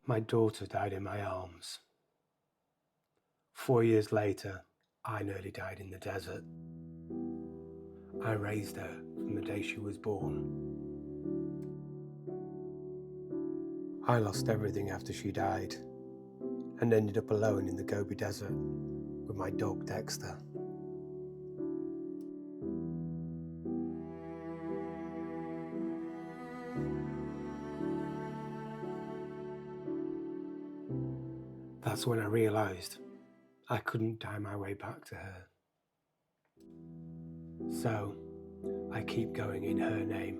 My daughter died in my arms. 4 years later, I nearly died in the desert. I raised her from the day she was born. I lost everything after she died and ended up alone in the Gobi Desert with my dog Dexter. That's when I realised I couldn't die my way back to her. So I keep going in her name.